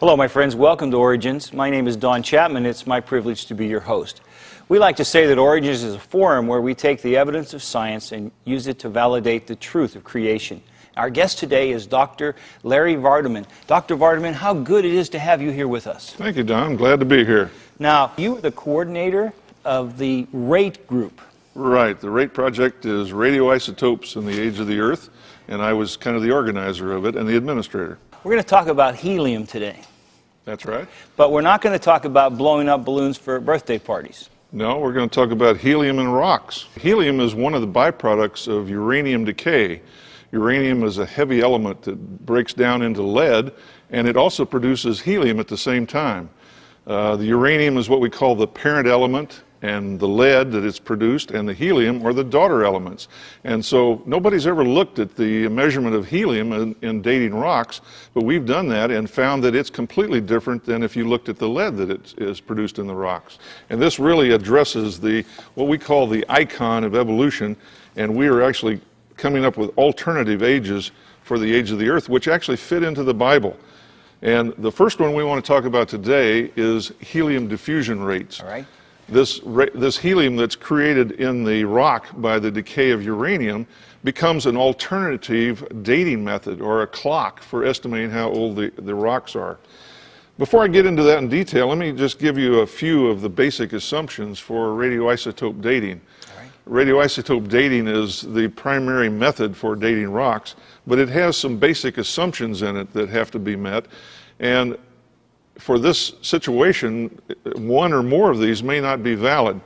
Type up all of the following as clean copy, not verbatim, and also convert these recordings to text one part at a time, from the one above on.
Hello, my friends. Welcome to Origins. My name is Don Chapman. It's my privilege to be your host. We like to say that Origins is a forum where we take the evidence of science and use it to validate the truth of creation. Our guest today is Dr. Larry Vardiman. Dr. Vardiman, how good it is to have you here with us. Thank you, Don. I'm glad to be here. Now, you are the coordinator of the RATE group. Right. The RATE project is radioisotopes in the age of the Earth, and I was kind of the organizer of it and the administrator. We're going to talk about helium today. That's right. But we're not going to talk about blowing up balloons for birthday parties. No, we're going to talk about helium in rocks. Helium is one of the byproducts of uranium decay. Uranium is a heavy element that breaks down into lead, and it also produces helium at the same time. The uranium is what we call the parent element, and the lead that it's produced and the helium are the daughter elements. And so nobody's ever looked at the measurement of helium in dating rocks, but we've done that and found that it's completely different than if you looked at the lead that is produced in the rocks. And this really addresses what we call the icon of evolution, and we are actually coming up with alternative ages for the age of the Earth, which actually fit into the Bible. And the first one we want to talk about today is helium diffusion rates. All right. This helium that's created in the rock by the decay of uranium becomes an alternative dating method or a clock for estimating how old the rocks are. Before I get into that in detail, let me just give you a few of the basic assumptions for radioisotope dating. Radioisotope dating is the primary method for dating rocks, but it has some basic assumptions in it that have to be met. And for this situation, one or more of these may not be valid.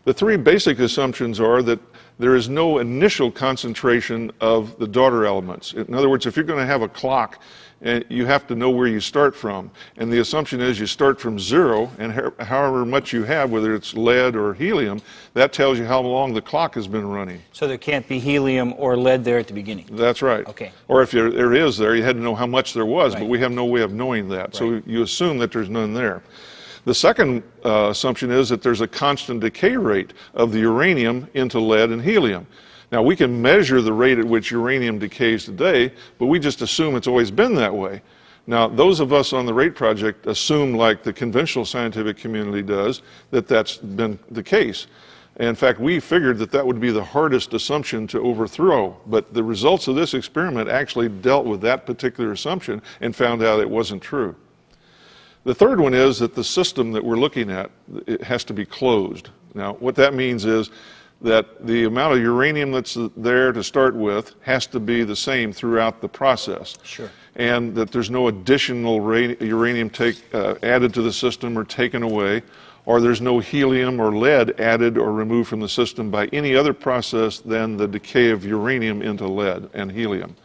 The three basic assumptions are that there is no initial concentration of the daughter elements. In other words, if you're going to have a clock, you have to know where you start from. And the assumption is you start from zero, and however much you have, whether it's lead or helium, that tells you how long the clock has been running. So there can't be helium or lead there at the beginning? That's right. Okay. Or if there is there, you had to know how much there was, Right. but we have no way of knowing that. Right. So you assume that there's none there. The second assumption is that there's a constant decay rate of the uranium into lead and helium. Now, we can measure the rate at which uranium decays today, but we just assume it's always been that way. Now, those of us on the RATE project assume, like the conventional scientific community does, that that's been the case. In fact, we figured that that would be the hardest assumption to overthrow, but the results of this experiment actually dealt with that particular assumption and found out it wasn't true. The third one is that the system that we're looking at, it has to be closed. Now, what that means is that the amount of uranium that's there to start with has to be the same throughout the process. Sure. And that there's no additional uranium added to the system or taken away, or there's no helium or lead added or removed from the system by any other process than the decay of uranium into lead and helium.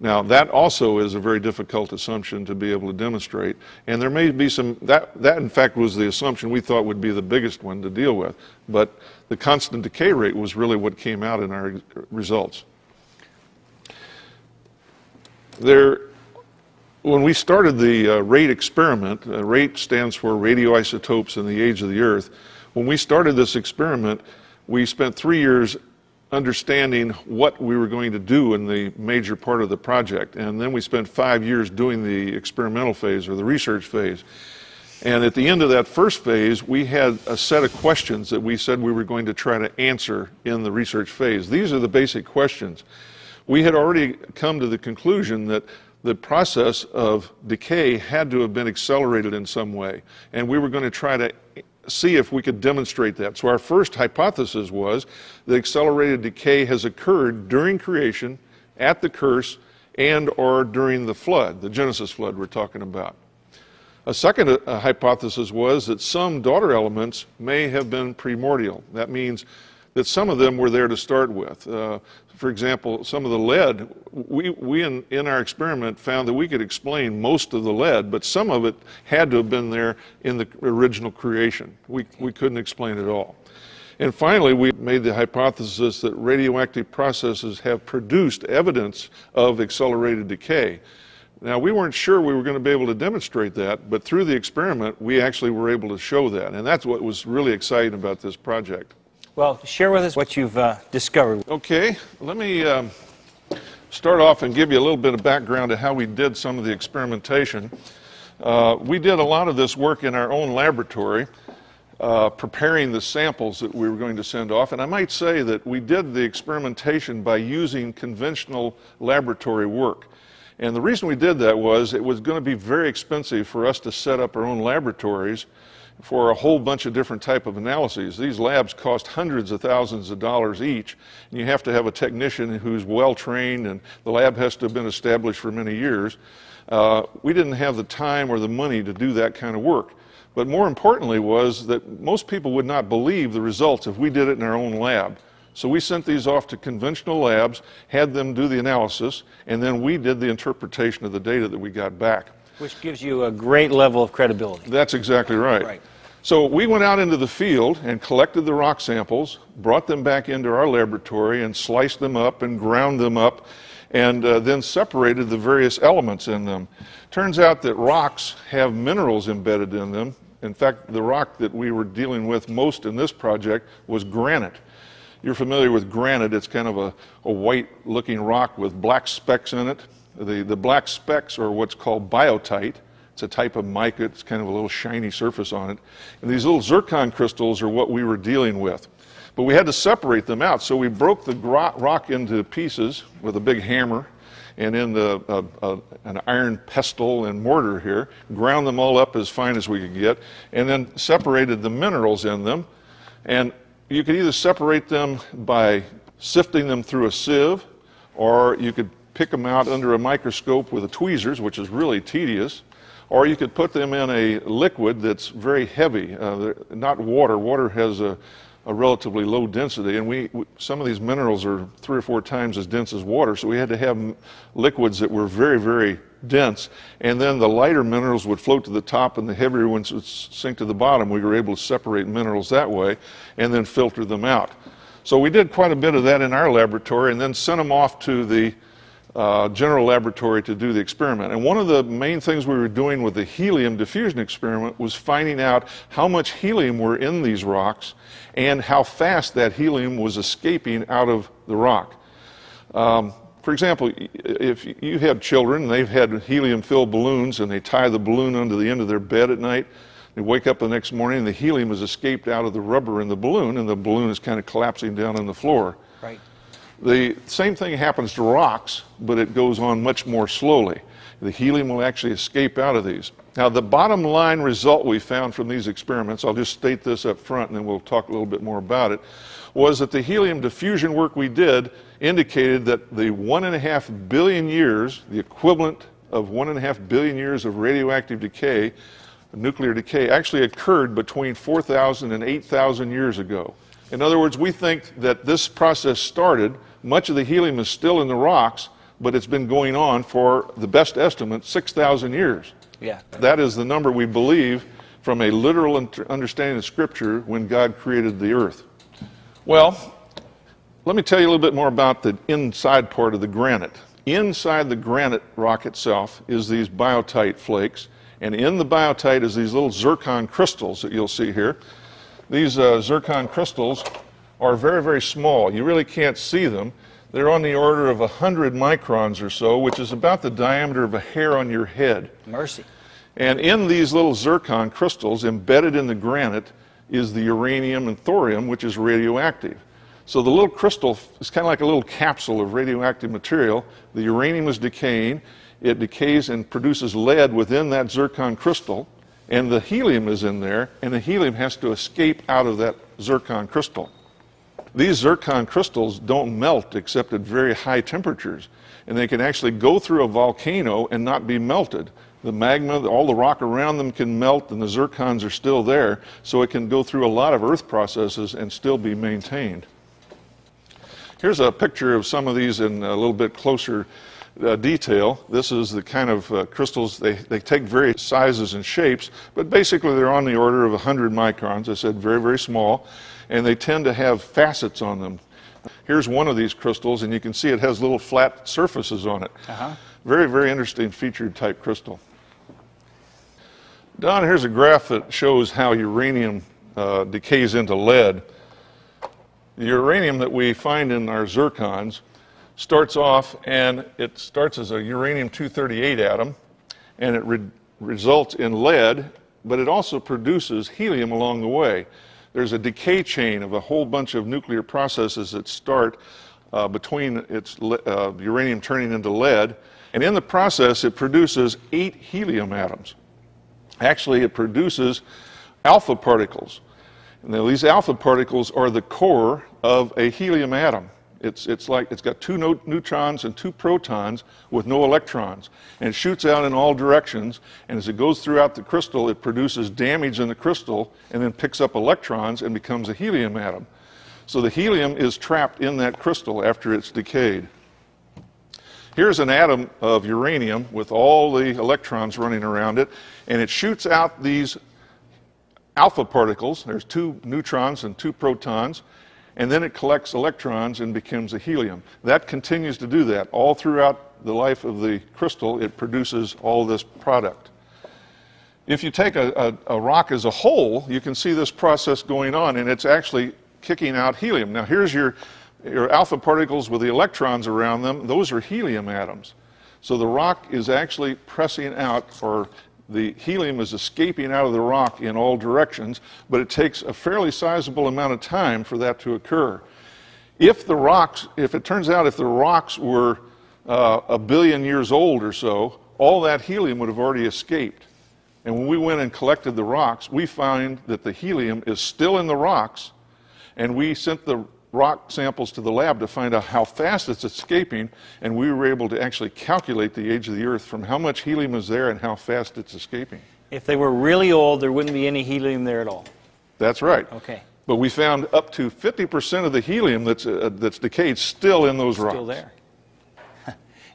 Now, that also is a very difficult assumption to be able to demonstrate, and there may be some, that in fact was the assumption we thought would be the biggest one to deal with, but the constant decay rate was really what came out in our results. When we started the RATE experiment, RATE stands for radioisotopes in the age of the Earth. When we started this experiment, we spent 3 years understanding what we were going to do in the major part of the project. And then we spent 5 years doing the experimental phase or the research phase. And at the end of that first phase, we had a set of questions that we said we were going to try to answer in the research phase. These are the basic questions. We had already come to the conclusion that the process of decay had to have been accelerated in some way. And we were going to try to see if we could demonstrate that. So our first hypothesis was that accelerated decay has occurred during creation, at the curse, and or during the flood, the Genesis flood we're talking about. A second hypothesis was that some daughter elements may have been primordial. That means that some of them were there to start with. For example, some of the lead, we in our experiment found that we could explain most of the lead, but some of it had to have been there in the original creation. We couldn't explain it all. And finally, we made the hypothesis that radioactive processes have produced evidence of accelerated decay. Now, we weren't sure we were going to be able to demonstrate that, but through the experiment, we actually were able to show that. And that's what was really exciting about this project. Well, share with us what you've discovered. Okay, let me start off and give you a little bit of background to how we did some of the experimentation. We did a lot of this work in our own laboratory, preparing the samples that we were going to send off. And I might say that we did the experimentation by using conventional laboratory work. And the reason we did that was it was going to be very expensive for us to set up our own laboratories for a whole bunch of different type of analyses. These labs cost hundreds of thousands of dollars each, and you have to have a technician who's well trained, and the lab has to have been established for many years. We didn't have the time or the money to do that kind of work. But more importantly was that most people would not believe the results if we did it in our own lab. So we sent these off to conventional labs, had them do the analysis, and then we did the interpretation of the data that we got back. Which gives you a great level of credibility. That's exactly right. Right. So we went out into the field and collected the rock samples, brought them back into our laboratory and sliced them up and ground them up, and then separated the various elements in them. Turns out that rocks have minerals embedded in them. In fact, the rock that we were dealing with most in this project was granite. You're familiar with granite. It's kind of a white-looking rock with black specks in it. The black specks are what's called biotite. It's a type of mica. It's kind of a little shiny surface on it. And these little zircon crystals are what we were dealing with. But we had to separate them out, so we broke the rock into pieces with a big hammer and in an iron pestle and mortar here, ground them all up as fine as we could get, and then separated the minerals in them. And you could either separate them by sifting them through a sieve, or you could pick them out under a microscope with the tweezers, which is really tedious, or you could put them in a liquid that's very heavy, not water. Water has a relatively low density, and some of these minerals are 3 or 4 times as dense as water, so we had to have liquids that were very, very dense, and then the lighter minerals would float to the top and the heavier ones would sink to the bottom. We were able to separate minerals that way and then filter them out. So we did quite a bit of that in our laboratory and then sent them off to the general laboratory to do the experiment. And one of the main things we were doing with the helium diffusion experiment was finding out how much helium were in these rocks and how fast that helium was escaping out of the rock. For example, if you have children and they've had helium-filled balloons and they tie the balloon under the end of their bed at night, they wake up the next morning and the helium has escaped out of the rubber in the balloon and the balloon is kind of collapsing down on the floor. Right. The same thing happens to rocks, but it goes on much more slowly. The helium will actually escape out of these. Now, the bottom line result we found from these experiments, I'll just state this up front and then we'll talk a little bit more about it, was that the helium diffusion work we did indicated that the 1.5 billion years, the equivalent of 1.5 billion years of radioactive decay, nuclear decay, actually occurred between 4,000 and 8,000 years ago. In other words, we think that this process started, much of the helium is still in the rocks, but it's been going on for, the best estimate, 6,000 years. Yeah. That is the number we believe from a literal understanding of Scripture when God created the earth. Well, let me tell you a little bit more about the inside part of the granite. Inside the granite rock itself is these biotite flakes, and in the biotite is these little zircon crystals that you'll see here. These zircon crystals are very, very small. You really can't see them. They're on the order of 100 microns or so, which is about the diameter of a hair on your head. Mercy. And in these little zircon crystals, embedded in the granite, is the uranium and thorium, which is radioactive. So the little crystal is kind of like a little capsule of radioactive material. The uranium is decaying. It decays and produces lead within that zircon crystal, and the helium is in there, and the helium has to escape out of that zircon crystal. These zircon crystals don't melt except at very high temperatures, and they can actually go through a volcano and not be melted. The magma, all the rock around them can melt, and the zircons are still there, so it can go through a lot of earth processes and still be maintained. Here's a picture of some of these in a little bit closer detail. This is the kind of crystals, they take various sizes and shapes, but basically they're on the order of 100 microns. I said very, very small, and they tend to have facets on them. Here's one of these crystals, and you can see it has little flat surfaces on it. Very, very interesting featured type crystal. Don, here's a graph that shows how uranium decays into lead. The uranium that we find in our zircons starts off, and it starts as a uranium-238 atom, and it results in lead, but it also produces helium along the way. There's a decay chain of a whole bunch of nuclear processes that start between its uranium turning into lead, and in the process it produces 8 helium atoms. Actually, it produces alpha particles. Now, these alpha particles are the core of a helium atom. It's got 2 neutrons and 2 protons with no electrons, and it shoots out in all directions, and as it goes throughout the crystal it produces damage in the crystal and then picks up electrons and becomes a helium atom. So the helium is trapped in that crystal after it's decayed. Here's an atom of uranium with all the electrons running around it, and it shoots out these alpha particles. There's 2 neutrons and 2 protons, and then it collects electrons and becomes a helium. That continues to do that. All throughout the life of the crystal, it produces all this product. If you take a rock as a whole, you can see this process going on, and it's actually kicking out helium. Now here's your alpha particles with the electrons around them. Those are helium atoms. So the rock is actually pressing out, or the helium is escaping out of the rock in all directions, but it takes a fairly sizable amount of time for that to occur. If it turns out if the rocks were 1 billion years old or so, all that helium would have already escaped. And when we went and collected the rocks, we found that the helium is still in the rocks, and we sent the rock samples to the lab to find out how fast it's escaping, and we were able to actually calculate the age of the Earth from how much helium is there and how fast it's escaping. If they were really old, there wouldn't be any helium there at all. That's right. Okay. But we found up to 50% of the helium that's decayed still in those rocks. Still there.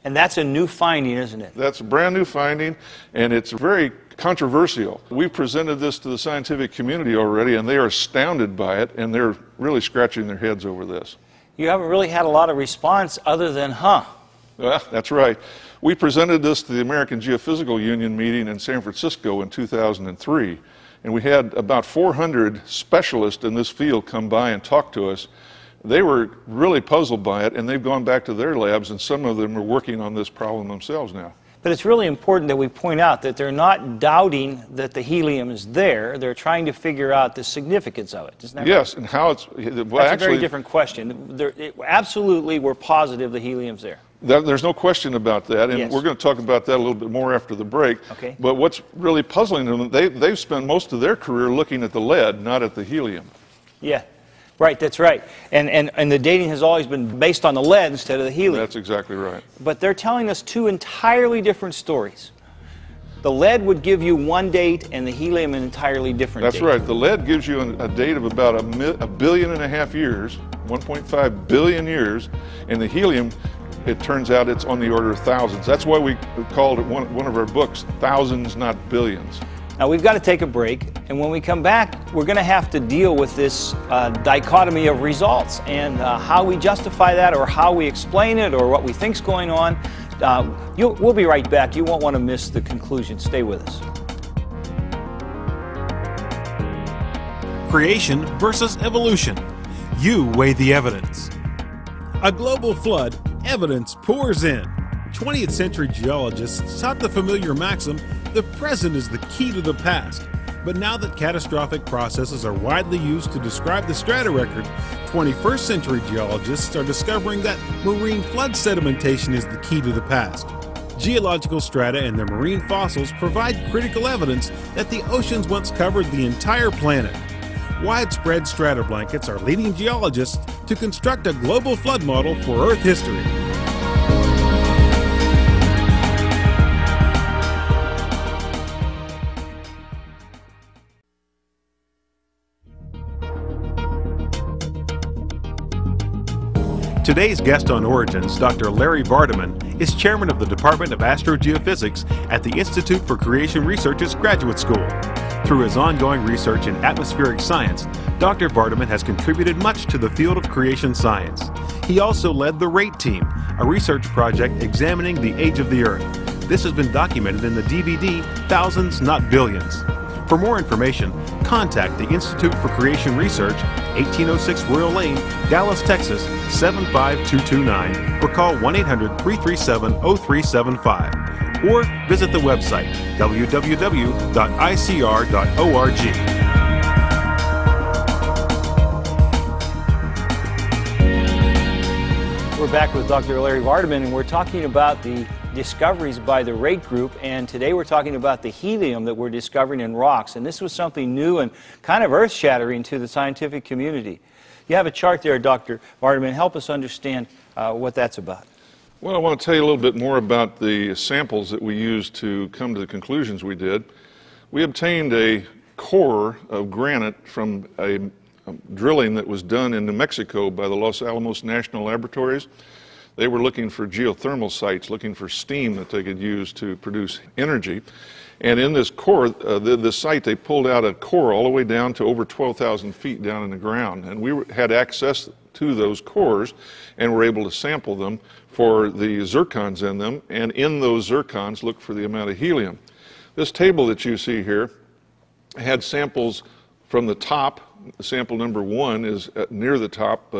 And that's a new finding, isn't it? That's a brand new finding, and it's very controversial. We've presented this to the scientific community already, and they are astounded by it, and they're really scratching their heads over this. You haven't really had a lot of response other than, huh? Well, that's right. We presented this to the American Geophysical Union meeting in San Francisco in 2003, and we had about 400 specialists in this field come by and talk to us. They were really puzzled by it, and they've gone back to their labs, and some of them are working on this problem themselves now. But it's really important that we point out that they're not doubting that the helium is there. They're trying to figure out the significance of it. Isn't that yes, right? And how it's... Well, that's a very different question. Absolutely, we're positive the helium's there. There's no question about that, and yes. We're going to talk about that a little bit more after the break. Okay. But what's really puzzling them, they've spent most of their career looking at the lead, not at the helium. Yeah. Right, that's right. And the dating has always been based on the lead instead of the helium. That's exactly right. But they're telling us 2 entirely different stories. The lead would give you one date, and the helium an entirely different date. That's right. The lead gives you a date of about 1.5 billion years, 1.5 billion years, and the helium, it turns out it's on the order of thousands. That's why we called it one of our books, Thousands, Not Billions. Now we've got to take a break, and when we come back, we're going to have to deal with this dichotomy of results and how we justify that, or how we explain it, or what we think's going on. We'll be right back. You won't want to miss the conclusion. Stay with us. Creation versus evolution. You weigh the evidence. A global flood, evidence pours in. 20th century geologists taught the familiar maxim, the present is the key to the past. But now that catastrophic processes are widely used to describe the strata record, 21st century geologists are discovering that marine flood sedimentation is the key to the past. Geological strata and their marine fossils provide critical evidence that the oceans once covered the entire planet. Widespread strata blankets are leading geologists to construct a global flood model for Earth history. Today's guest on Origins, Dr. Larry Vardiman, is chairman of the Department of Astrogeophysics at the Institute for Creation Research's Graduate School. Through his ongoing research in atmospheric science, Dr. Vardiman has contributed much to the field of creation science. He also led the RATE team, a research project examining the age of the Earth. This has been documented in the DVD, Thousands, Not Billions. For more information, contact the Institute for Creation Research, 1806 Royal Lane, Dallas, Texas, 75229, or call 1-800-337-0375. or visit the website www.icr.org. We're back with Dr. Larry Vardiman, and we're talking about the discoveries by the rate group, and today we're talking about the helium that we're discovering in rocks, and this was something new and kind of earth-shattering to the scientific community. You have a chart there, Dr. Vardiman. Help us understand what that's about. Well, I want to tell you a little bit more about the samples that we used to come to the conclusions we did. We obtained a core of granite from a drilling that was done in New Mexico by the Los Alamos National Laboratories. They were looking for geothermal sites, looking for steam that they could use to produce energy. And in this core, this site, they pulled out a core all the way down to over 12,000 feet down in the ground. And we had access to those cores and were able to sample them for the zircons in them. And in those zircons, look for the amount of helium. This table that you see here had samples from the top. Sample number 1 is near the top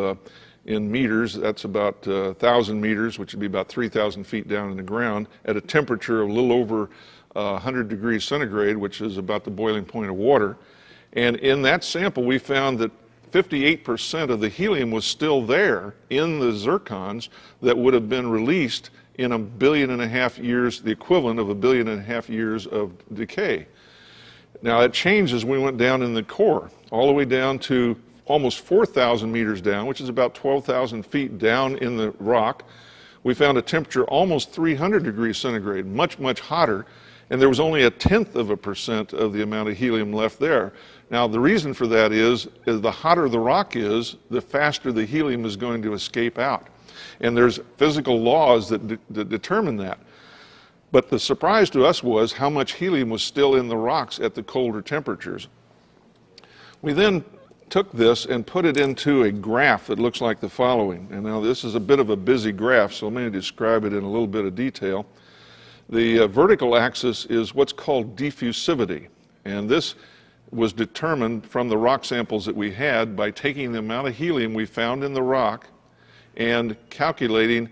in meters. That's about 1,000 meters, which would be about 3,000 feet down in the ground, at a temperature of a little over 100 degrees centigrade, which is about the boiling point of water. And in that sample, we found that 58% of the helium was still there in the zircons that would have been released in 1.5 billion years, the equivalent of 1.5 billion years of decay. Now, it changed as we went down in the core, all the way down to almost 4,000 meters down, which is about 12,000 feet down in the rock. We found a temperature almost 300 degrees centigrade, much, much hotter, and there was only 0.1% of the amount of helium left there. Now, the reason for that is the hotter the rock is, the faster the helium is going to escape out. And there's physical laws that determine that. But the surprise to us was how much helium was still in the rocks at the colder temperatures. We then took this and put it into a graph that looks like the following. And now this is a bit of a busy graph, so let me describe it in a little bit of detail. The vertical axis is what's called diffusivity, and this was determined from the rock samples that we had by taking the amount of helium we found in the rock and calculating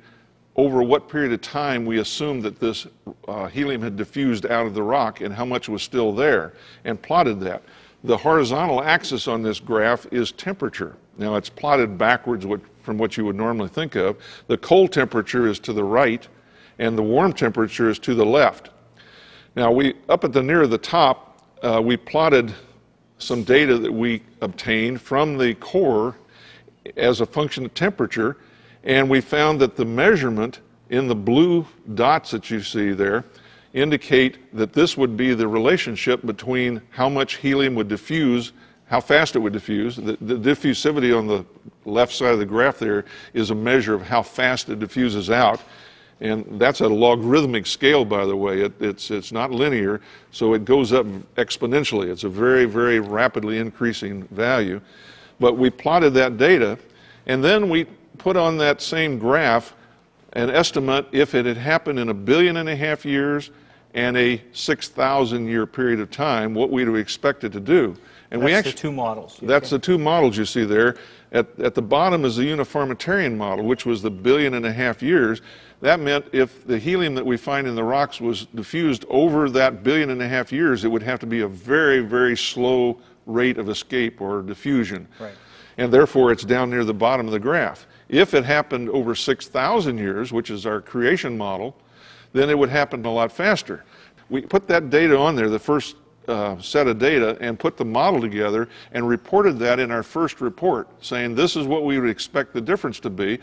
over what period of time we assumed that this helium had diffused out of the rock and how much was still there, and plotted that. The horizontal axis on this graph is temperature. Now, it's plotted backwards from what you would normally think of. The cold temperature is to the right, and the warm temperature is to the left. Now, up at the near the top, we plotted some data that we obtained from the core as a function of temperature, and we found that the measurement in the blue dots that you see there indicate that this would be the relationship between how much helium would diffuse, how fast it would diffuse. The diffusivity on the left side of the graph there is a measure of how fast it diffuses out. And that's a logarithmic scale, by the way. It's not linear, so it goes up exponentially. It's a very, very rapidly increasing value. But we plotted that data, and then we put on that same graph an estimate if it had happened in 1.5 billion years and a 6,000 year period of time, what we'd expect it to do. And that's the two models. That's the two models you see there. At the bottom is the uniformitarian model, which was the 1.5 billion years. That meant if the helium that we find in the rocks was diffused over that 1.5 billion years, it would have to be a very, very slow rate of escape or diffusion. Right. And therefore, it's down near the bottom of the graph. If it happened over 6,000 years, which is our creation model, then it would happen a lot faster. We put that data on there, the first set of data, and put the model together and reported that in our first report, saying this is what we would expect the difference to be.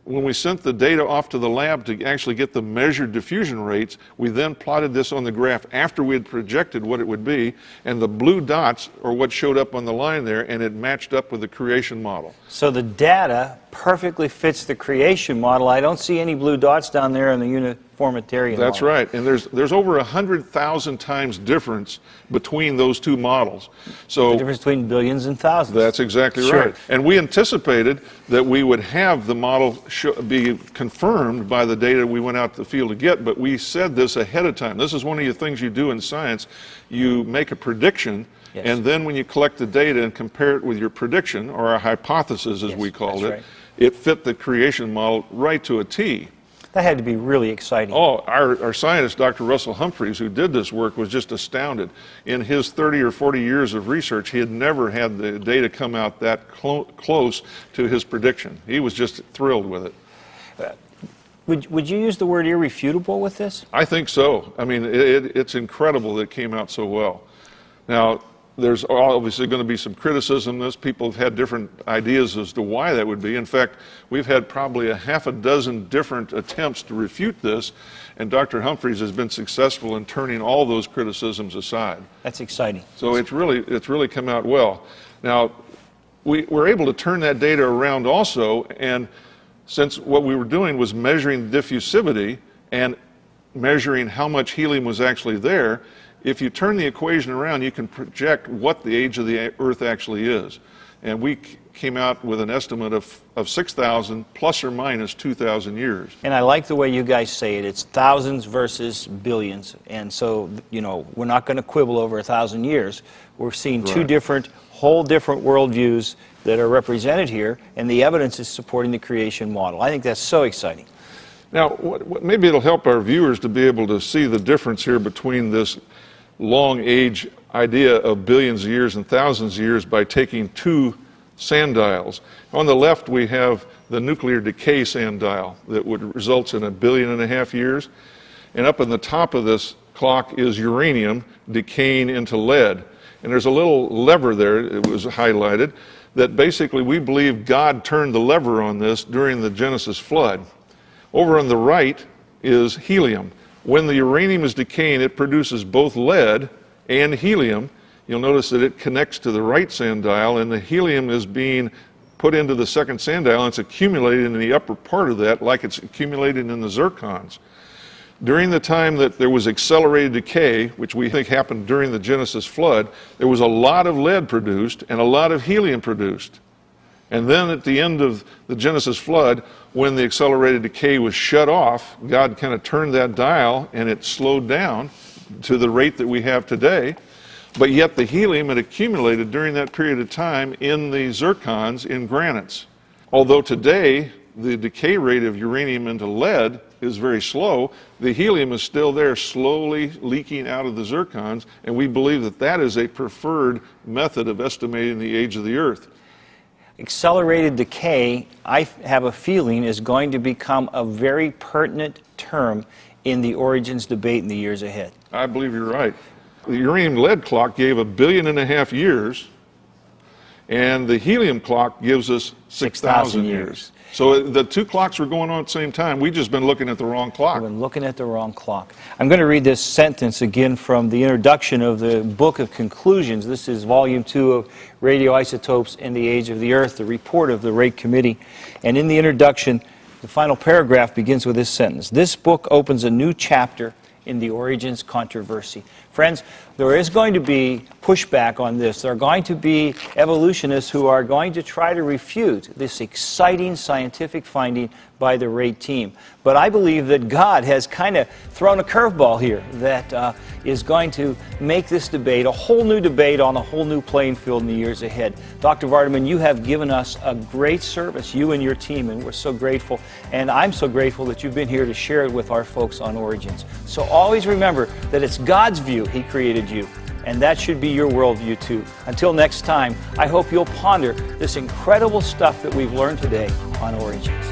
When we sent the data off to the lab to actually get the measured diffusion rates, we then plotted this on the graph after we had projected what it would be, and the blue dots are what showed up on the line there, and it matched up with the creation model. So the data perfectly fits the creation model. I don't see any blue dots down there in the uniformitarian model. That's right, and there's over 100,000 times difference between those two models. So the difference between billions and thousands. That's exactly Sure. right. And we anticipated that we would have the model be confirmed by the data we went out to the field to get, but we said this ahead of time. This is one of the things you do in science. You make a prediction, yes, and then when you collect the data and compare it with your prediction, or a hypothesis as yes, we called it, right, it fit the creation model right to a T. That had to be really exciting. Oh, our scientist, Dr. Russell Humphreys, who did this work, was just astounded. In his 30 or 40 years of research, he had never had the data come out that close to his prediction. He was just thrilled with it. Would you use the word irrefutable with this? I think so. I mean, it's incredible that it came out so well. Now, there's obviously going to be some criticism of this. People have had different ideas as to why that would be. In fact, we've had probably a half a dozen different attempts to refute this, and Dr. Humphreys has been successful in turning all those criticisms aside. That's exciting. So it's really come out well. Now, we're able to turn that data around also, and since what we were doing was measuring diffusivity and measuring how much helium was actually there, if you turn the equation around, you can project what the age of the Earth actually is. And we came out with an estimate of 6,000 plus or minus 2,000 years. And I like the way you guys say it. It's thousands versus billions. And so, you know, we're not going to quibble over 1,000 years. We're seeing two whole different worldviews that are represented here, and the evidence is supporting the creation model. I think that's so exciting. Now, maybe it'll help our viewers to be able to see the difference here between this long age idea of billions of years and thousands of years by taking two sundials. On the left we have the nuclear decay sundial that would result in 1.5 billion years, and up in the top of this clock is uranium decaying into lead. And there's a little lever there, it was highlighted, that basically we believe God turned the lever on this during the Genesis flood. Over on the right is helium. When the uranium is decaying, it produces both lead and helium. You'll notice that it connects to the right sundial, and the helium is being put into the second sundial, and it's accumulated in the upper part of that like it's accumulated in the zircons. During the time that there was accelerated decay, which we think happened during the Genesis flood, there was a lot of lead produced and a lot of helium produced. And then at the end of the Genesis flood, when the accelerated decay was shut off, God kind of turned that dial and it slowed down to the rate that we have today. But yet the helium had accumulated during that period of time in the zircons in granites. Although today the decay rate of uranium into lead is very slow, the helium is still there slowly leaking out of the zircons, and we believe that that is a preferred method of estimating the age of the Earth. Accelerated decay, I have a feeling, is going to become a very pertinent term in the origins debate in the years ahead. I believe you're right. The uranium lead clock gave 1.5 billion years, and the helium clock gives us 6,000 years. So the two clocks were going on at the same time. We've just been looking at the wrong clock. We've been looking at the wrong clock. I'm going to read this sentence again from the introduction of the Book of Conclusions. This is Volume 2 of Radioisotopes and the Age of the Earth, the report of the Rate Committee. And in the introduction, the final paragraph begins with this sentence: "This book opens a new chapter in the origins controversy." Friends, there is going to be pushback on this. There are going to be evolutionists who are going to try to refute this exciting scientific finding by the RATE team. But I believe that God has kind of thrown a curveball here that is going to make this debate a whole new debate on a whole new playing field in the years ahead. Dr. Vardiman, you have given us a great service, you and your team, and we're so grateful. And I'm so grateful that you've been here to share it with our folks on Origins. So always remember that it's God's view. He created you, and that should be your worldview too. Until next time, I hope you'll ponder this incredible stuff that we've learned today on Origins.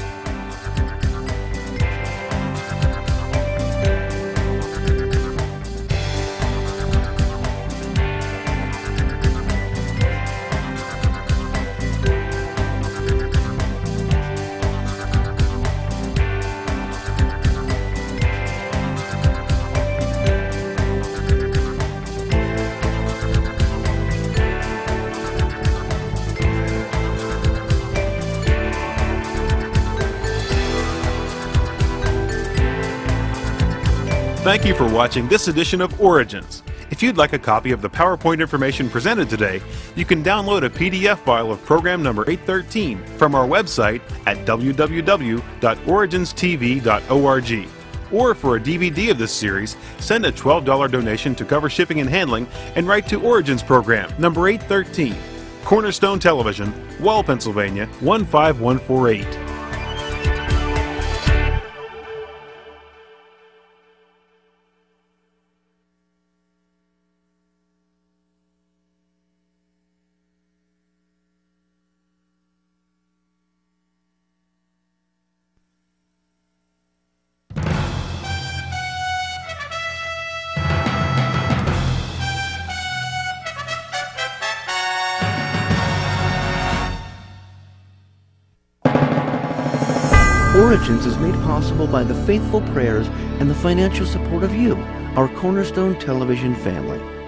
Thank you for watching this edition of Origins. If you'd like a copy of the PowerPoint information presented today, you can download a PDF file of program number 813 from our website at www.originstv.org. Or for a DVD of this series, send a $12 donation to cover shipping and handling and write to Origins Program number 813, Cornerstone Television, Wall, Pennsylvania 15148. Origins is made possible by the faithful prayers and the financial support of you, our Cornerstone Television family.